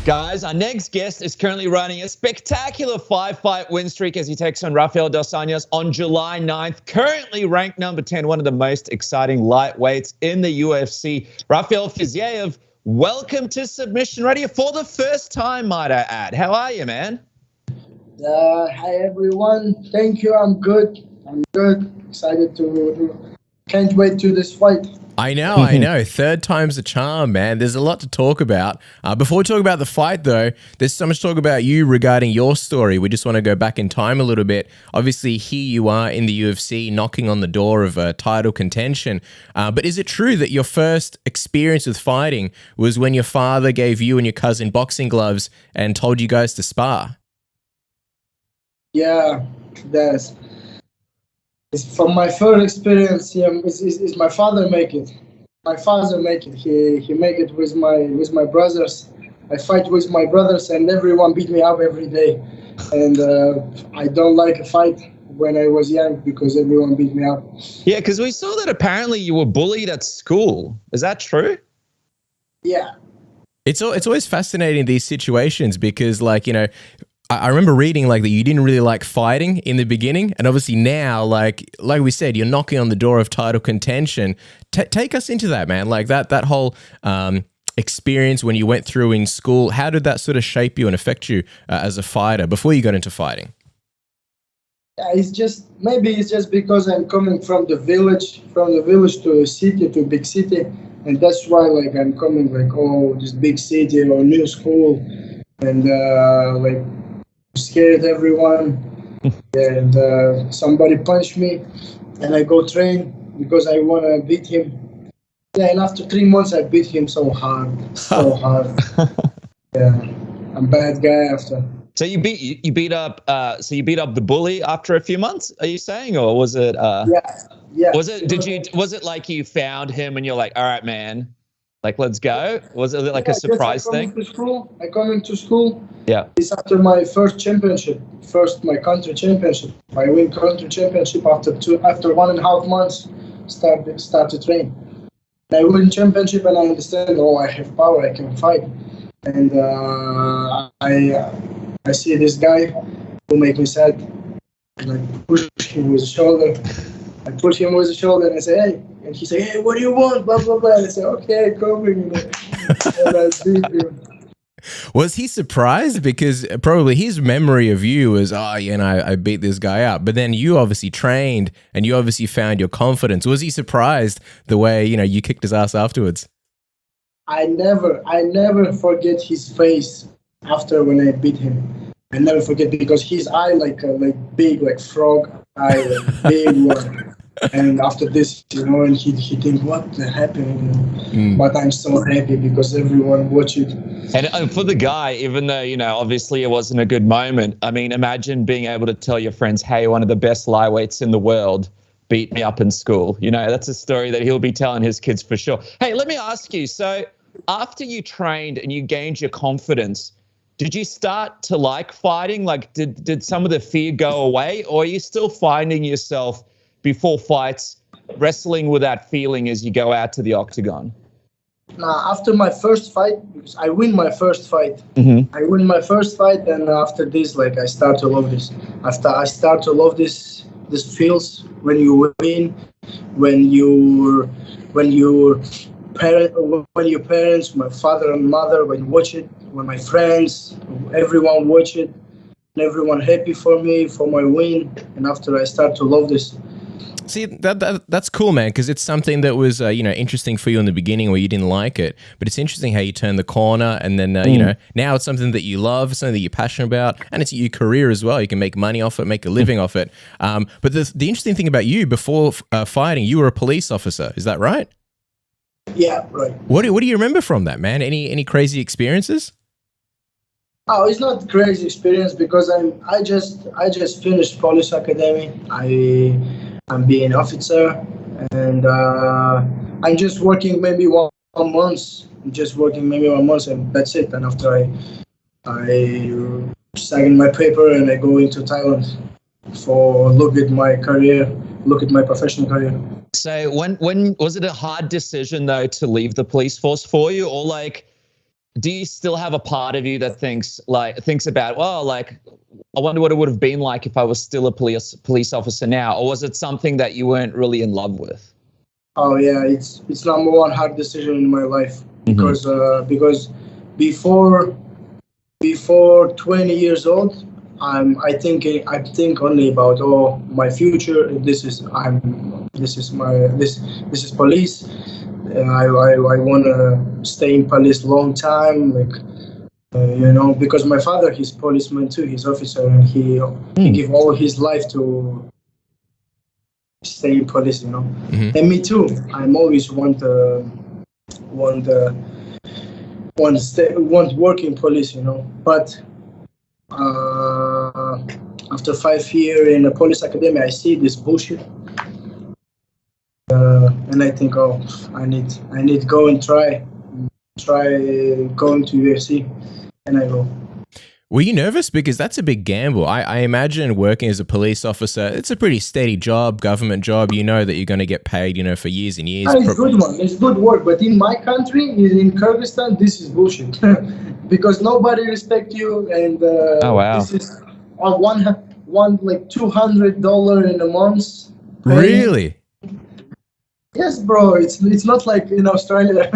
Guys, our next guest is currently running a spectacular 5-fight win streak as he takes on Rafael Dos Anjos on July 9th. Currently ranked number 10, one of the most exciting lightweights in the UFC. Rafael Fiziev, welcome to Submission Radio for the first time, might I add. How are you, man? Hi, everyone. Thank you. I'm good. Excited to can't wait to this fight. I know. Third time's a charm, man. There's a lot to talk about. Before we talk about the fight, though, there's so much talk about you regarding your story. We just want to go back in time a little bit. Obviously, here you are in the UFC, knocking on the door of title contention. But is it true that your first experience with fighting was when your father gave you and your cousin boxing gloves and told you guys to spar? Yeah, that's. From my first experience, is my father make it. My father make it. He make it with my brothers. I fight with my brothers, and everyone beat me up every day. And I don't like a fight when I was young because everyone beat me up. Yeah, because we saw that apparently you were bullied at school. Is that true? Yeah. It's always fascinating, these situations, because, like, you know, I remember reading like that you didn't really like fighting in the beginning, and obviously now, like we said, you're knocking on the door of title contention. Take us into that, man. Like that whole experience when you went through in school. How did that sort of shape you and affect you as a fighter before you got into fighting? Yeah, it's just because I'm coming from the village to a city, to a big city, and that's why like I'm coming like, oh, this big city or new school, and like. Scared everyone, and somebody punched me, and I go train because I want to beat him. Yeah, and after 3 months I beat him so hard. Yeah, I'm a bad guy after. So you beat up the bully after a few months, are you saying, or was it yeah. Was it like you found him and you're like, all right, man, like, let's go? Was it like a surprise thing? I come into school. Yeah. It's after my first championship, my country championship. I win country championship after 1.5 months. Start to train. I win championship and I understand. Oh, I have power. I can fight. And I see this guy who make me sad. And I push him with the shoulder. And I say, hey. And he say, hey, what do you want? Blah, blah, blah. And I say, okay, coming. And I beat him. Was he surprised? Because probably his memory of you was, I beat this guy up. But then you obviously trained and you obviously found your confidence. Was he surprised the way, you kicked his ass afterwards? I never forget his face after when I beat him. I never forget because his eye like big, like frog eye, like big one. And after this, and he think, what happened? But I'm so happy because everyone watched it. And for the guy, even though, obviously it wasn't a good moment, I mean, imagine being able to tell your friends, hey, one of the best lightweights in the world beat me up in school. That's a story that he'll be telling his kids for sure. Hey, let me ask you, so after you trained and you gained your confidence, did you start to like fighting? Like, did some of the fear go away, or are you still finding yourself before fights wrestling with that feeling as you go out to the octagon? After my first fight, because I win my first fight. I win my first fight, and after this, like, I start to love this. After I start to love this feels when you win, when your parents, my father and mother, when you watch it, when my friends, everyone watch it, and everyone happy for me, for my win, and after I start to love this. See, that's cool, man, because it's something that was, interesting for you in the beginning where you didn't like it. But it's interesting how you turned the corner and then, now it's something that you love, something that you're passionate about, and it's your career as well. You can make money off it, make a living off it. But the interesting thing about you, before fighting, you were a police officer. Is that right? Yeah, right. What do you remember from that, man? Any crazy experiences? Oh, it's not a crazy experience because I just finished police academy. I'm being an officer, and I'm just working maybe one month. And that's it. And after I sign my paper and I go into Thailand for look at my professional career. So when was it a hard decision though to leave the police force for you, or like do you still have a part of you that thinks about, well, like, I wonder what it would have been like if I was still a police officer now, or was it something that you weren't really in love with? Oh yeah, it's number one hard decision in my life, because before 20 years old, I think only about my future. This is police. I want to stay in police long time, like because my father, he's policeman too, he's officer, and he give all his life to stay in police, and me too. I'm always want work in police, but after 5 years in a police academy, I see this bullshit, and I think, I need go and try going to UFC, and I go. Were you nervous? Because that's a big gamble. I imagine working as a police officer, it's a pretty steady job, government job. You know that you're going to get paid, for years and years. It's good one. It's good work. But in my country, in Kyrgyzstan, this is bullshit. Because nobody respects you. And oh, wow. This is one like $200 in a month. Really? Yes, bro. It's not like in Australia.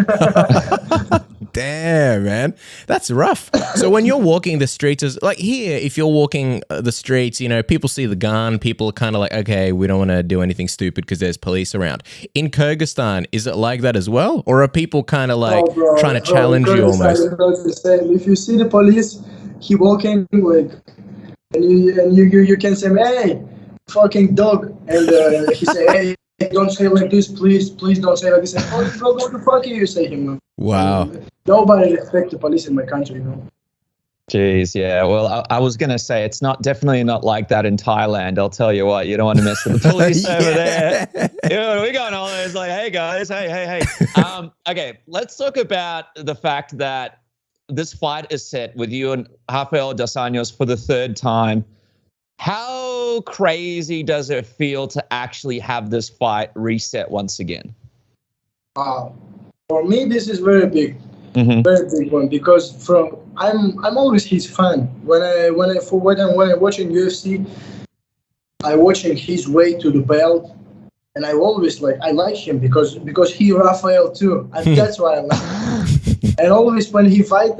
Damn, man. That's rough. So when you're walking the streets, like here, if you're walking the streets, people see the gun, people are kind of like, okay, we don't want to do anything stupid because there's police around. In Kyrgyzstan, is it like that as well? Or are people kind of like trying to challenge you almost? It's the same. If you see the police, he walking like, and you can say, hey, fucking dog. And he say, hey, don't say like this, please don't say like this. And, bro, what the fuck are you saying? Wow. Nobody respects the police in my country, Jeez, yeah. Well, I was going to say, it's definitely not like that in Thailand. I'll tell you what, you don't want to mess with the police over there. Dude, we going on there. It's like, hey, guys, hey. Okay, let's talk about the fact that this fight is set with you and Rafael Dos Anjos for the third time. How crazy does it feel to actually have this fight reset once again? For me, this is very big. Very big one, because I'm always his fan. When I'm watching UFC, I watching his way to the belt, and I always I like him because he Rafael too, and that's why I like him. And always when he fight,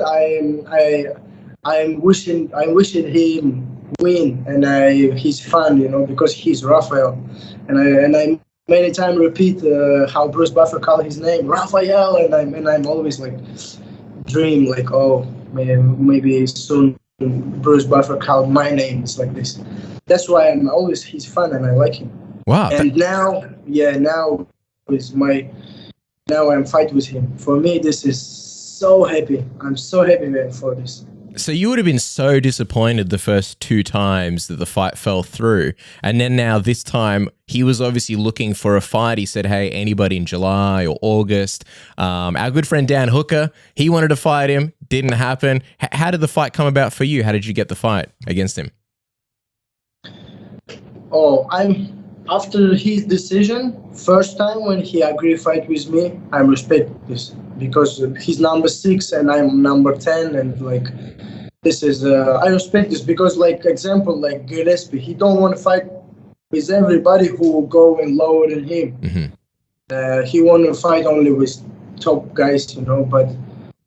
I'm wishing him win, and he's fan, because he's Rafael, and I many times repeat how Bruce Buffer called his name, Rafael, and I'm always dream maybe soon Bruce Buffer called my name. It's like this. That's why I'm always his fan, and I like him. Wow. And now I'm fight with him. For me, this is so happy. I'm so happy, man, for this. So you would have been so disappointed the first 2 times that the fight fell through. And then now this time, he was obviously looking for a fight. He said, hey, anybody in July or August. Our good friend Dan Hooker, he wanted to fight him. Didn't happen. How did the fight come about for you? How did you get the fight against him? After his decision, first time when he agreed fight with me, I respect this, because he's number 6 and I'm number 10, and this is I respect this, because example Gaethje, he don't want to fight with everybody who go and lower than him. He want to fight only with top guys, but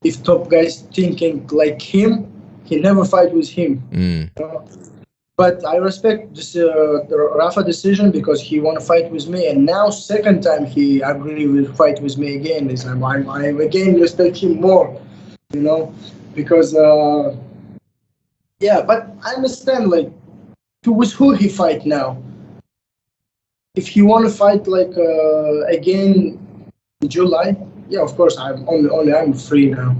if top guys thinking like him, he never fight with him. But I respect this the Rafa decision, because he want to fight with me, and now second time he agree with fight with me again. I again respect him more, because but I understand with who he fight now. If he want to fight again in July, of course I'm free now.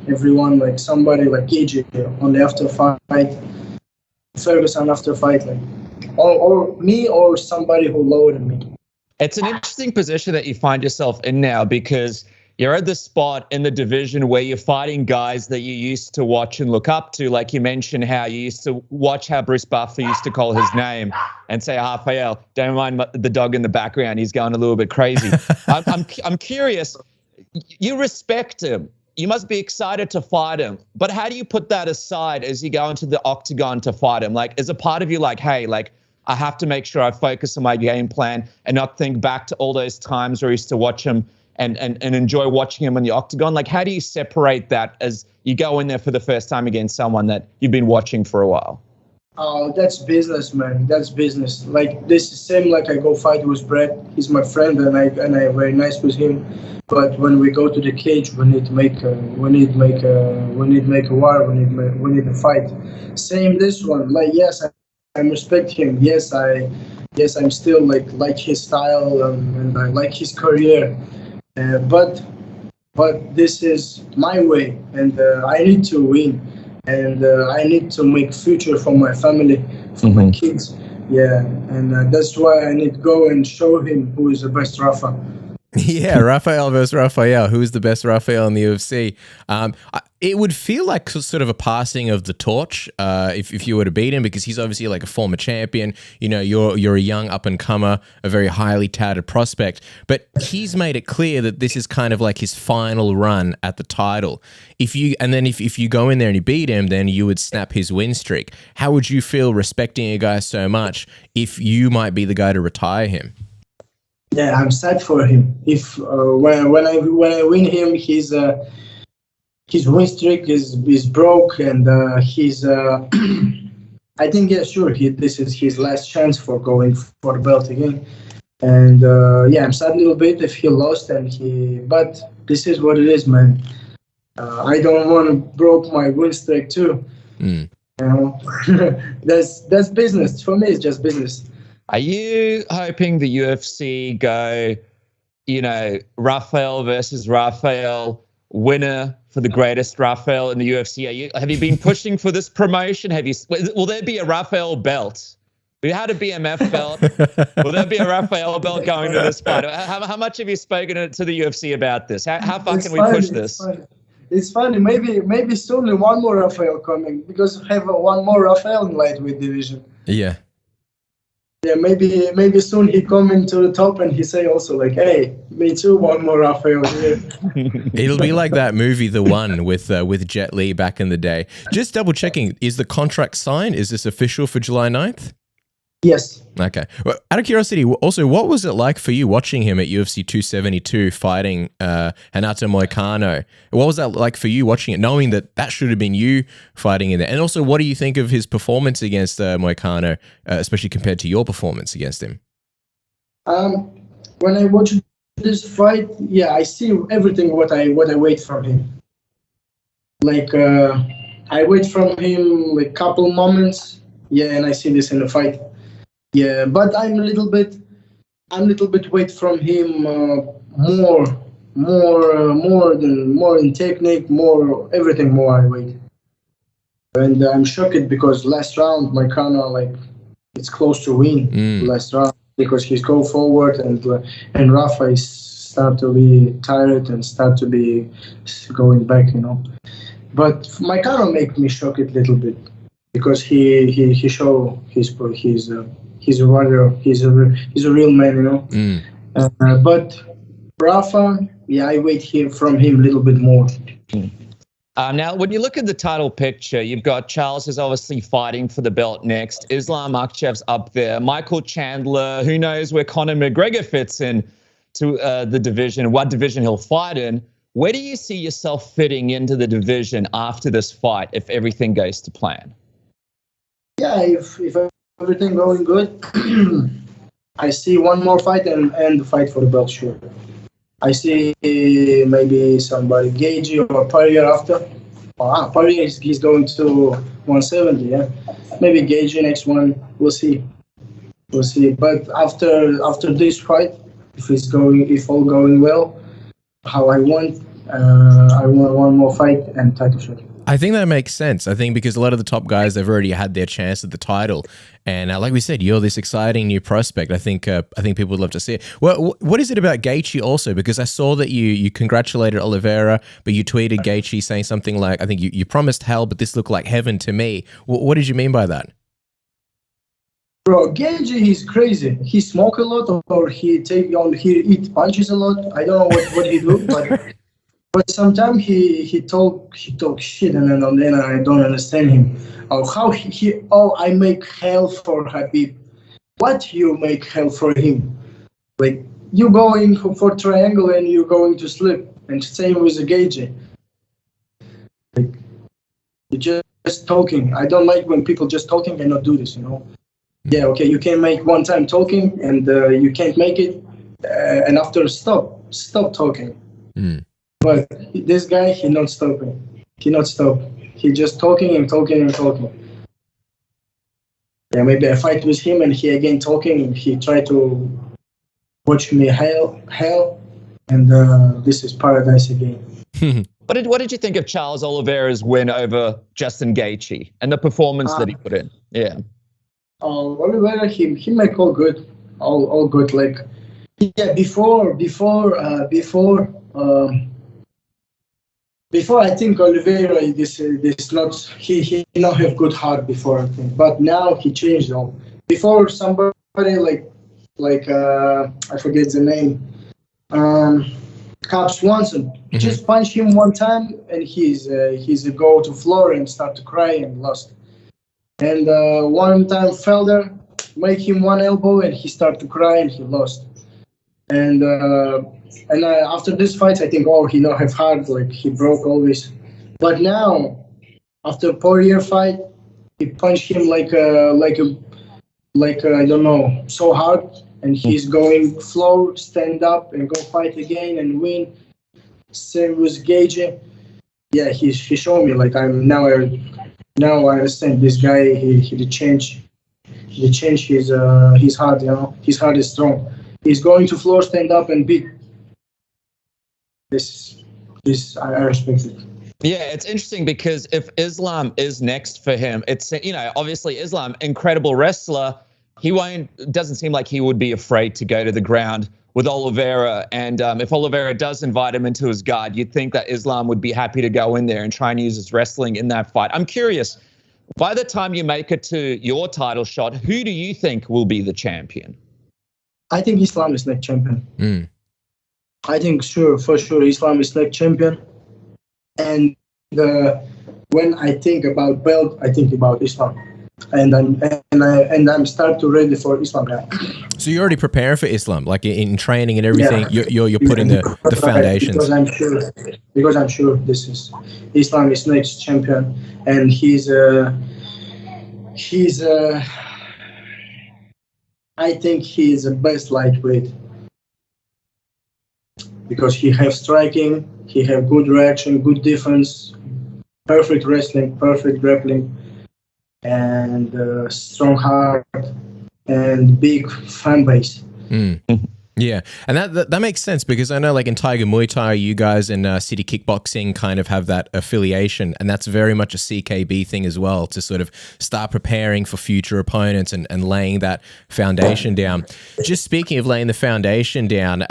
Everyone somebody like Gaethje only after fight. Ferguson after fight, or me or somebody who lower than me. It's an interesting position that you find yourself in now, because you're at the spot in the division where you're fighting guys that you used to watch and look up to. Like you mentioned how you used to watch how Bruce Buffer used to call his name and say, Rafael, don't mind the dog in the background, he's going a little bit crazy. I'm curious, you respect him. you must be excited to fight him. But how do you put that aside as you go into the octagon to fight him? Like, is a part of you like, hey, like, I have to make sure I focus on my game plan and not think back to all those times where I used to watch him and enjoy watching him in the octagon? Like, how do you separate that as you go in there for the first time against someone that you've been watching for a while? Oh, that's business, man. That's business. Like, this is same like I go fight with Brett. He's my friend, and I very nice with him. But when we go to the cage, we need to make a war. We need to fight. Same this one. Like, yes, I respect him. Yes, I'm still like his style, and I like his career. But this is my way, and I need to win. And I need to make future for my family, for my kids. Yeah, and that's why I need to go and show him who is the best Rafa. Yeah, Rafael versus Rafael. Who is the best Rafael in the UFC? It would feel like sort of a passing of the torch if you were to beat him, because he's obviously like a former champion. You know, you're a young up and comer, a very highly touted prospect. But he's made it clear that this is kind of like his final run at the title. If you go in there and you beat him, then you would snap his win streak. How would you feel respecting a guy so much if you might be the guy to retire him? Yeah, I'm sad for him. If when I win him, his win streak is broke, and he's I think, yeah, sure, this is his last chance for going for the belt again. And yeah, I'm sad a little bit if he lost, but this is what it is, man. I don't want to broke my win streak too. You know, that's business for me. It's just business. Are you hoping the UFC go, you know, Rafael versus Rafael, winner for the greatest Rafael in the UFC? Have you been pushing for this promotion? Will there be a Rafael belt? We had a BMF belt. Will there be a Rafael belt going to this fight? How much have you spoken to the UFC about this? How far can we push this? It's funny. Maybe soon one more Rafael coming, because we have one more Rafael in lightweight division. Yeah. Yeah, maybe soon he come into the top and he say also like, hey, me too, one more Rafael here. It'll be like that movie, The One, with Jet Li back in the day. Just double checking, is the contract signed? Is this official for July 9th? Yes. Okay. Well, out of curiosity, also, what was it like for you watching him at UFC 272 fighting Renato Moicano? What was that like for you watching it, knowing that should have been you fighting in there? And also, what do you think of his performance against Moicano, especially compared to your performance against him? When I watch this fight, yeah, I see everything what I wait from him. Like I wait from him like couple moments, yeah, and I see this in the fight. Yeah, but I'm a little bit wait from him more in technique, everything more I wait. And I'm shocked because last round Moicano, like, it's close to win last round, because he's go forward and Rafa is start to be tired and start to be going back, you know. But Moicano make me shocked a little bit, because he show he's a warrior. He's a real man, you know. But Rafa, yeah, I wait from him a little bit more. Now, when you look at the title picture, you've got Charles is obviously fighting for the belt next. Islam Makhachev's up there. Michael Chandler, who knows where Conor McGregor fits in to the division, what division he'll fight in. Where do you see yourself fitting into the division after this fight, if everything goes to plan? Yeah, if everything going good, I see one more fight and fight for the belt, sure. I see maybe somebody, Gaethje or Poirier after. Poirier, he's going to 170, yeah. Maybe Gaethje next one, we'll see. But after this fight, if all going well, how I want one more fight and title shot. I think that makes sense. I think because a lot of the top guys, they've already had their chance at the title, and like we said, you're this exciting new prospect. I think people would love to see it. Well, what is it about Gaethje also? Because I saw that you congratulated Oliveira, but you tweeted Gaethje saying something like, I think you promised hell, but this looked like heaven to me. What did you mean by that? Bro, Gaethje, he's crazy. He smoke a lot, or he eat punches a lot. I don't know what he do, But sometimes he talk shit, and then I don't understand him. Oh, how I make hell for Habib. What you make hell for him? Like you going for triangle and you going to sleep, and same with the Gaethje. Like you just talking. I don't like when people just talking and not do this. Yeah, okay, you can make one time talking and you can't make it, and after stop talking. But this guy, he not stopping. He not stop. He just talking and talking and talking. Yeah, maybe I fight with him and he again talking and he try to watch me hell, and this is paradise again. What did you think of Charles Oliveira's win over Justin Gaethje and the performance that he put in? Yeah. Oliveira, he make all good, all good. Like, yeah, before I think Oliveira this not he not have good heart before, I think, but now he changed all. Before somebody like I forget the name, Cap Swanson, just punch him one time and he's a go to floor and start to cry and lost. And one time Felder make him one elbow and he start to cry and he lost. And after this fight, I think, he not have heart, like he broke always. But now, after 4-year fight, he punched him like I don't know, so hard, and he's going floor, stand up, and go fight again and win. Same with Gaethje. Yeah, he showed me like now I understand this guy. He did change his heart. His heart is strong. He's going to floor, stand up, and beat. This I respect it. Yeah, it's interesting because if Islam is next for him, it's, obviously Islam, incredible wrestler. Doesn't seem like he would be afraid to go to the ground with Oliveira. And if Oliveira does invite him into his guard, you'd think that Islam would be happy to go in there and try and use his wrestling in that fight. I'm curious, by the time you make it to your title shot, who do you think will be the champion? I think Islam is next champion. I think for sure Islam is next champion. And when I think about belt, I think about Islam. And I'm start to ready for Islam now. So you're already preparing for Islam, like in training and everything. Yeah. You're putting the foundations. Because I'm sure this is Islam is next champion, and he's I think he is the best lightweight because he have striking, he have good reaction, good defense, perfect wrestling, perfect grappling, and strong heart and big fan base. Yeah, and that makes sense because I know like in Tiger Muay Thai, you guys in City Kickboxing kind of have that affiliation, and that's very much a CKB thing as well, to sort of start preparing for future opponents and laying that foundation down. Just speaking of laying the foundation down,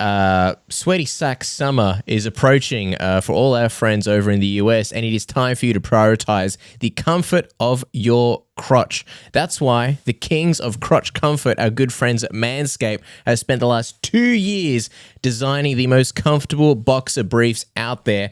Sweaty Sack Summer is approaching for all our friends over in the US, and it is time for you to prioritize the comfort of your crotch. That's why the kings of crotch comfort, our good friends at Manscaped, have spent the last 2 years designing the most comfortable boxer briefs out there.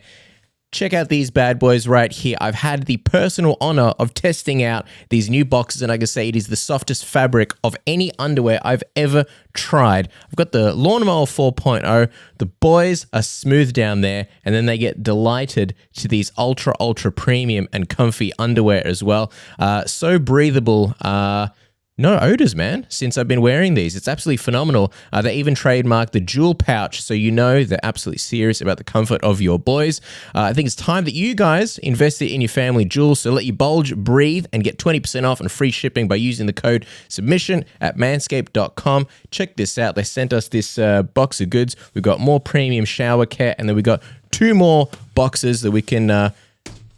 Check out these bad boys right here. I've had the personal honor of testing out these new boxes, and I can say it is the softest fabric of any underwear I've ever tried. I've got the Lawnmower 4.0. The boys are smooth down there, and then they get delighted to these ultra premium and comfy underwear as well. So breathable. No odors, man, since I've been wearing these. It's absolutely phenomenal. They even trademarked the jewel pouch, so you know they're absolutely serious about the comfort of your boys. I think it's time that you guys invested in your family jewels, so let your bulge breathe and get 20% off and free shipping by using the code submission at manscaped.com. Check this out. They sent us this box of goods. We've got more premium shower care, and then we got 2 more boxes that we can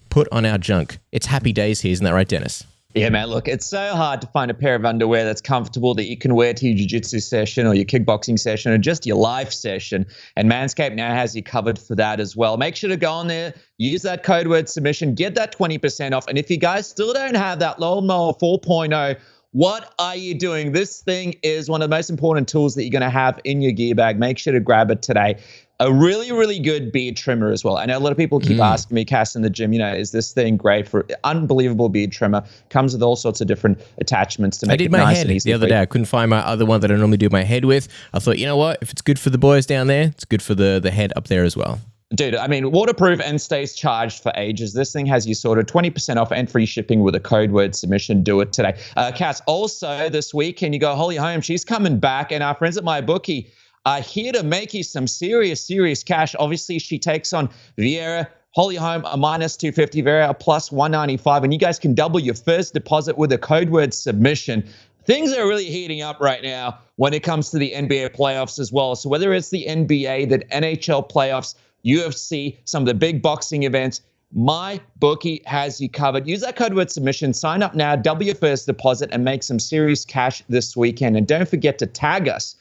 put on our junk. It's happy days here, isn't that right, Dennis? Yeah, man, look, it's so hard to find a pair of underwear that's comfortable that you can wear to your jiu-jitsu session or your kickboxing session or just your live session. And Manscaped now has you covered for that as well. Make sure to go on there, use that code word submission, get that 20% off. And if you guys still don't have that Lawnmower 4.0, what are you doing? This thing is one of the most important tools that you're going to have in your gear bag. Make sure to grab it today. a really, really good beard trimmer as well. I know a lot of people keep asking me, Cass, in the gym, is this thing great for unbelievable beard trimmer? Comes with all sorts of different attachments to make it nice and easy. I did my head the other day. I couldn't find my other one that I normally do my head with. I thought, you know what? If it's good for the boys down there, it's good for the head up there as well. Dude, I mean, waterproof and stays charged for ages. This thing has you sorted 20% off and free shipping with a code word submission. Do it today. Cass, also this weekend, you go Holly home. She's coming back, and our friends at MyBookie are here to make you some serious cash. Obviously, she takes on Vieira. Holly home a minus 250, Vieira a plus 195, and you guys can double your first deposit with a code word submission. Things are really heating up right now when it comes to the NBA playoffs as well. So whether it's the NBA, the NHL playoffs, UFC, some of the big boxing events, MyBookie has you covered. Use that code word submission. Sign up now, double your first deposit, and make some serious cash this weekend. And don't forget to tag us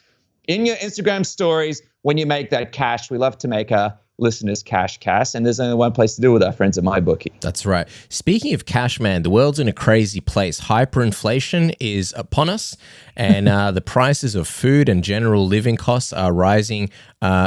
in your Instagram stories when you make that cash. We love to make our listeners cash, and there's only one place to do it with our friends at MyBookie. That's right. Speaking of cash, man, the world's in a crazy place. Hyperinflation is upon us, and the prices of food and general living costs are rising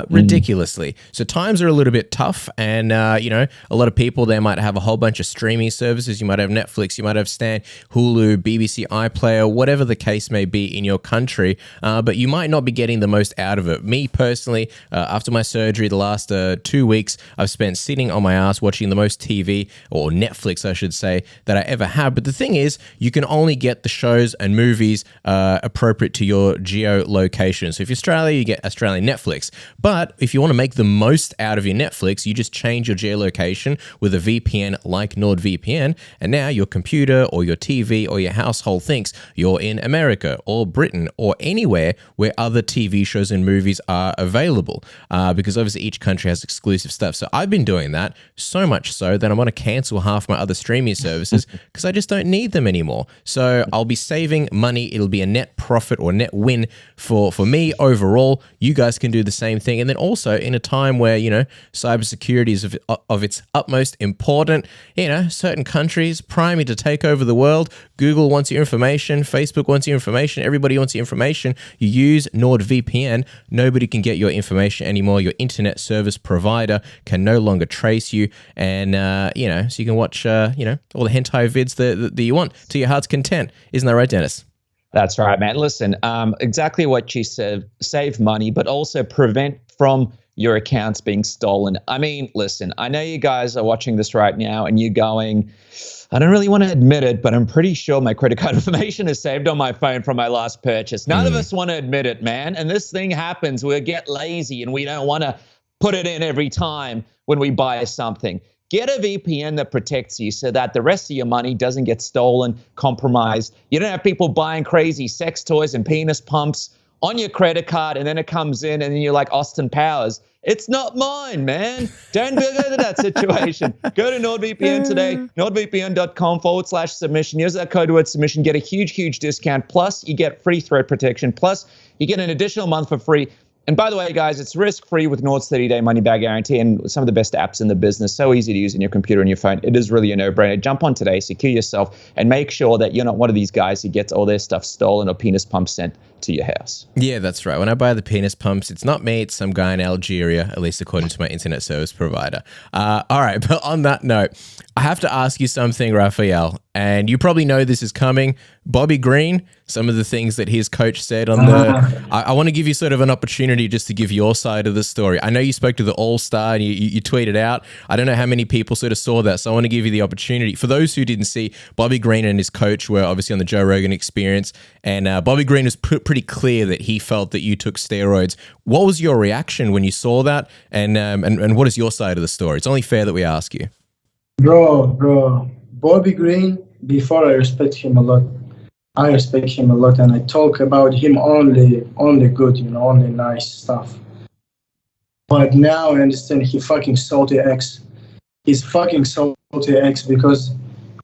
ridiculously. So times are a little bit tough, and a lot of people, they might have a whole bunch of streaming services. You might have Netflix, you might have Stan, Hulu, BBC iPlayer, whatever the case may be in your country, but you might not be getting the most out of it. Me personally, after my surgery the last 2 weeks, I've spent sitting on my ass watching the most TV, or Netflix I should say, that I ever have. But the thing is, you can only get the shows and movies appropriate to your geolocation. So if you're Australia, you get Australian Netflix. But if you want to make the most out of your Netflix, you just change your geolocation with a VPN like NordVPN, and now your computer or your TV or your household thinks you're in America or Britain or anywhere where other TV shows and movies are available, because obviously each country has exclusive stuff. So I've been doing that, so much so that I'm going to cancel half my other streaming services because I just don't need them anymore. So I'll be saving money. It'll be a net profit or net win for me overall. You guys can do the same thing. And then also in a time where, cybersecurity is of its utmost important, certain countries priming to take over the world. Google wants your information. Facebook wants your information. Everybody wants your information. You use NordVPN. Nobody can get your information anymore. Your internet service provider can no longer trace you. And, so you can watch, all the hentai vids that you want to your heart's content. Isn't that right, Dennis? That's right, man. Listen, exactly what you said, save money, but also prevent from your accounts being stolen. I mean, listen, I know you guys are watching this right now and you're going, I don't really want to admit it, but I'm pretty sure my credit card information is saved on my phone from my last purchase. None of us want to admit it, man. And this thing happens. We get lazy and we don't want to put it in every time when we buy something. Get a VPN that protects you so that the rest of your money doesn't get stolen, compromised. You don't have people buying crazy sex toys and penis pumps on your credit card, and then it comes in and then you're like Austin Powers. It's not mine, man. Don't go to that situation. Go to NordVPN today, nordvpn.com/submission. Use that code word submission. Get a huge discount. Plus, you get free threat protection. Plus, you get an additional month for free. And by the way, guys, it's risk-free with Nord's 30-day money-back guarantee and some of the best apps in the business. So easy to use on your computer and your phone. It is really a no-brainer. Jump on today, secure yourself, and make sure that you're not one of these guys who gets all their stuff stolen or penis pumps sent to your house. Yeah, that's right. When I buy the penis pumps, it's not me, it's some guy in Algeria, at least according to my internet service provider. All right, but on that note, I have to ask you something, Rafael, and you probably know this is coming. Bobby Green, some of the things that his coach said on the... I want to give you sort of an opportunity just to give your side of the story. I know you spoke to the All-Star and you tweeted out. I don't know how many people sort of saw that, so I want to give you the opportunity. For those who didn't see, Bobby Green and his coach were obviously on the Joe Rogan Experience, and Bobby Green was pretty clear that he felt that you took steroids. What was your reaction when you saw that, and what is your side of the story? It's only fair that we ask you. Bro, Bobby Green, before I respect him a lot, and I talk about him only good, only nice stuff. But now I understand he fucking salty ex. He's fucking salty ex because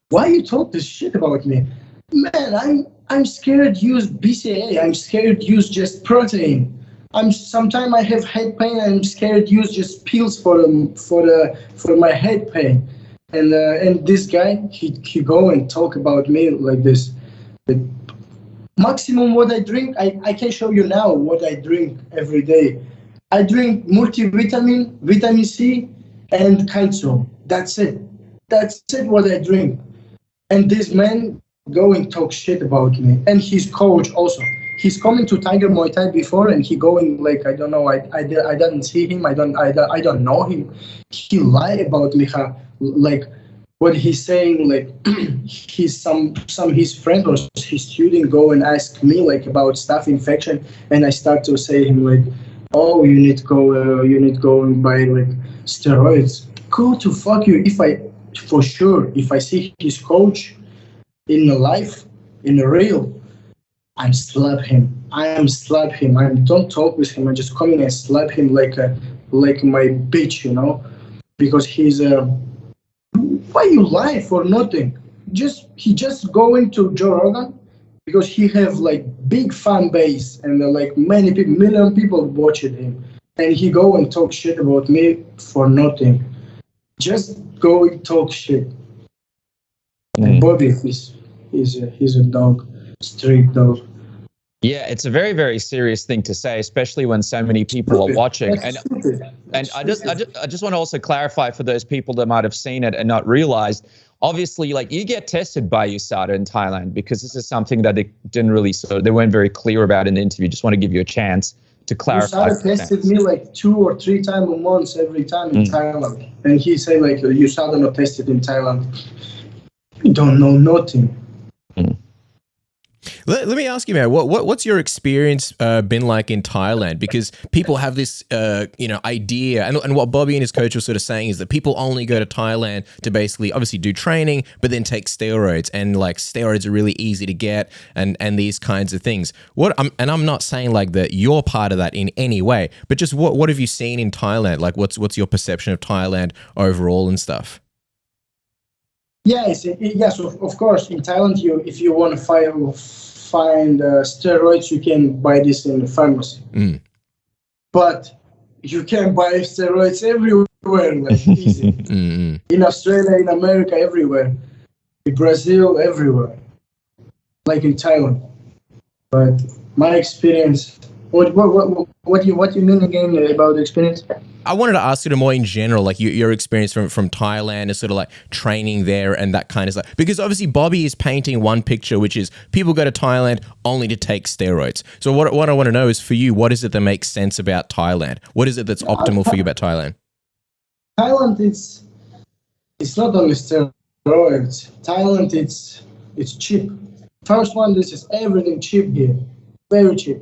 why you talk this shit about me? Man, I'm scared use BCA. I'm scared use just protein. Sometimes I have head pain. I'm scared use just pills for my head pain. And this guy, he go and talk about me like this. The maximum what I drink, I can show you now what I drink every day. I drink multivitamin, vitamin C, and calcium. That's it. That's it what I drink. And this man go and talk shit about me. And his coach also. He's coming to Tiger Muay Thai before, and he going like, I don't know, I didn't see him. I don't know him. He lied about me. Like what he's saying, like he's some his friend or his student go and ask me like about staph infection, and I start to say him like, oh, you need to go and buy like steroids. Go to fuck you. If I see his coach in the life, in the real, I slap him. I don't talk with him. I just come in and slap him like my bitch, you know, because he's why you lie for nothing? He just going to Joe Rogan because he have like big fan base and like many people, million people watching him, and he go and talk shit about me for nothing. Just go and talk shit. And Bobby he's a dog, street dog. Yeah, it's a very, very serious thing to say, especially when so many people are watching. And I just want to also clarify for those people that might have seen it and not realized, obviously, like you get tested by USADA in Thailand, because this is something that they didn't really, so they weren't very clear about in the interview. Just want to give you a chance to clarify. USADA tested me like 2 or 3 times a month every time in Thailand. And he said like, USADA not tested in Thailand. You don't know nothing. Let me ask you, man, what's your experience been like in Thailand? Because people have this, idea, and what Bobby and his coach were sort of saying is that people only go to Thailand to basically, obviously, do training, but then take steroids, and like steroids are really easy to get, and these kinds of things. I'm not saying like that you're part of that in any way, but just what have you seen in Thailand? Like, what's your perception of Thailand overall and stuff? Yes, of course. In Thailand, if you want to find steroids, you can buy this in the pharmacy. But you can buy steroids everywhere, like easy. In Australia, in America, everywhere. In Brazil, everywhere. Like in Thailand. But my experience. What you mean again about the experience? I wanted to ask you more in general, like your experience from Thailand and sort of like training there and that kind of stuff. Because obviously Bobby is painting one picture, which is people go to Thailand only to take steroids. So what I want to know is for you, what is it that makes sense about Thailand? What is it that's optimal for you about Thailand? Thailand, it's not only steroids. Thailand, it's cheap. First one, this is everything cheap here, very cheap.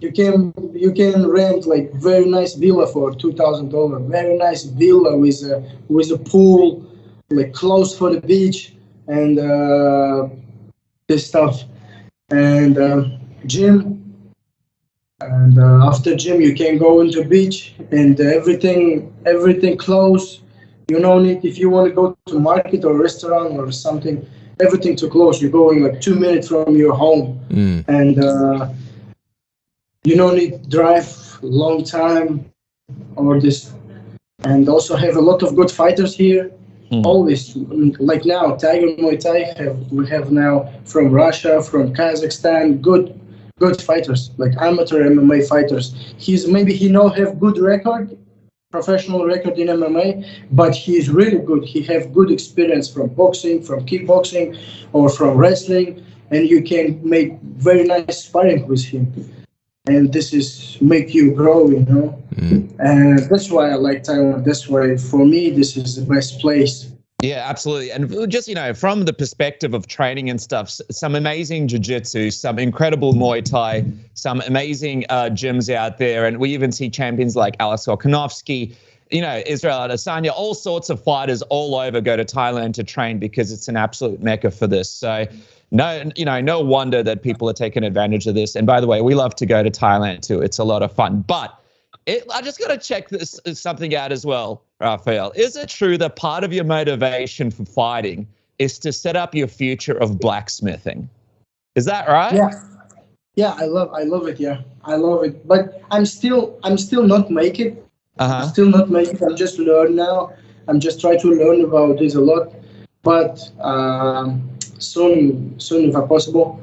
You can rent like very nice villa for $2,000. Very nice villa with a pool, like close for the beach, and this stuff, and gym. And after gym, you can go into beach, and everything close. You don't need, if you want to go to market or restaurant or something, everything too close. You're going like 2 minutes from your home, and. You don't need to drive long time or this, and also have a lot of good fighters here. Always, like now, Tiger Muay Thai we have now from Russia, from Kazakhstan, good fighters, like amateur MMA fighters. He have good record, professional record in MMA, but he's really good. He have good experience from boxing, from kickboxing, or from wrestling, and you can make very nice sparring with him. And this is make you grow, you know. And that's why I like Thailand. That's why, for me, this is the best place. Yeah, absolutely. And just, from the perspective of training and stuff, some amazing jiu-jitsu, some incredible Muay Thai, some amazing gyms out there. And we even see champions like Alex Volkanovski, Israel Adesanya, all sorts of fighters all over go to Thailand to train because it's an absolute mecca for this. So no wonder that people are taking advantage of this. And by the way, we love to go to Thailand too. It's a lot of fun. But I just got to check something out as well, Rafael. Is it true that part of your motivation for fighting is to set up your future of blacksmithing? Is that right? Yeah, I love it. Yeah, I love it. But I'm still not make it. I'm still not make it. I'm just learn now. I'm just trying to learn about this a lot. But soon if possible,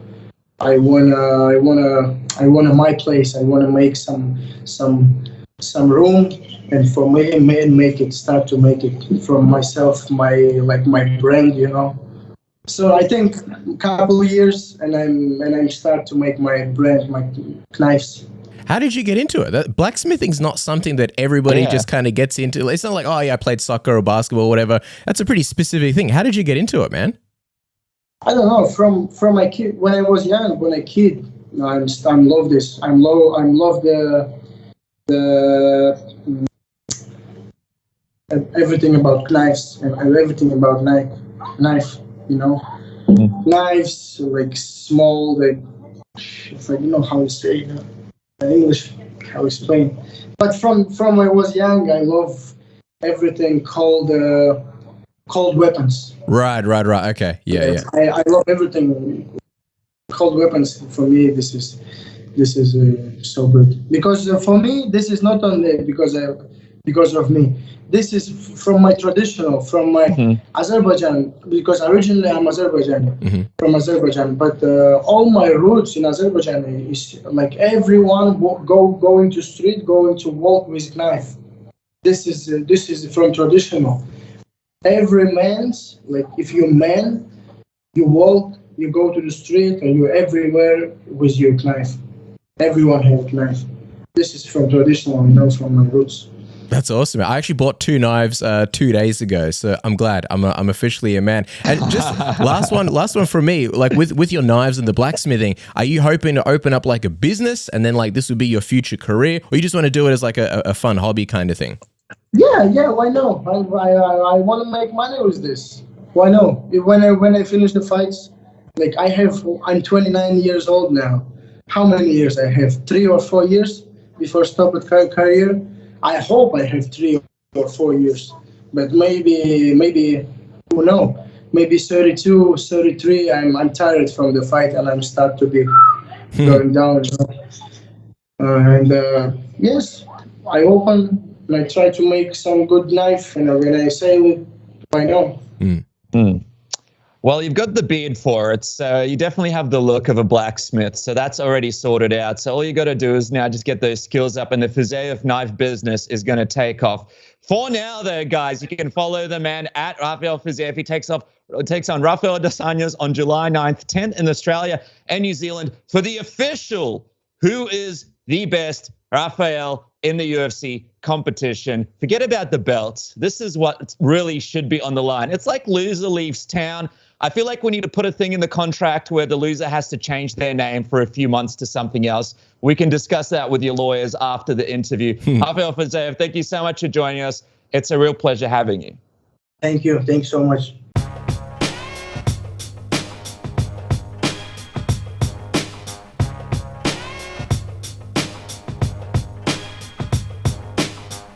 I wanna my place. I wanna make some some room, and for me, start to make it from myself, my brand, you know. So I think a couple of years, and I'm start to make my brand, my knives. How did you get into it? Blacksmithing's not something that everybody just kind of gets into. It's not like, oh yeah, I played soccer or basketball or whatever. That's a pretty specific thing. How did you get into it, man? I don't know. From my kid, when I was young, when I kid, you know, I love this. I love the everything about knives and everything about knife. You know, knives like small, like if I don't know how to say it in English, how to explain. But from when I was young, I love everything called weapons. Right. Okay. Yeah. I love everything called weapons. For me, this is so good because for me, this is not only because of me. This is from my traditional, from my Azerbaijan, because originally I'm Azerbaijani, from Azerbaijan. But all my roots in Azerbaijan is like everyone going to street, going to walk with knife. This is from traditional. Every man's, like if you're man, you walk, you go to the street, and you're everywhere with your knife. Everyone has a knife. This is from traditional, you know, from my roots. That's awesome. I actually bought 2 knives 2 days ago, so I'm glad I'm officially a man. And just last one from me. Like with your knives and the blacksmithing, are you hoping to open up like a business and then like this would be your future career, or you just want to do it as like a fun hobby kind of thing? Yeah. Why not? I want to make money with this. Why not? When I finish the fights, like I'm 29 years old now. How many years I have? 3 or 4 years before stop at career. I hope I have 3 or 4 years, but maybe who knows? Maybe 32, 33. I'm tired from the fight and I'm start to be going down. Yes, I open. And I try to make some good knife, and when I say it, I know. Well, you've got the beard for it, so you definitely have the look of a blacksmith. So that's already sorted out. So all you got to do is now just get those skills up, and the Fiziev knife business is going to take off. For now, though, guys, you can follow the man at Rafael Fiziev. He takes on Rafael Dos Anjos on July 9th, 10th in Australia and New Zealand for the official Who is the Best Rafael in the UFC competition. Forget about the belts. This is what really should be on the line. It's like loser leaves town. I feel like we need to put a thing in the contract where the loser has to change their name for a few months to something else. We can discuss that with your lawyers after the interview. Rafael Fiziev, thank you so much for joining us. It's a real pleasure having you. Thank you. Thanks so much.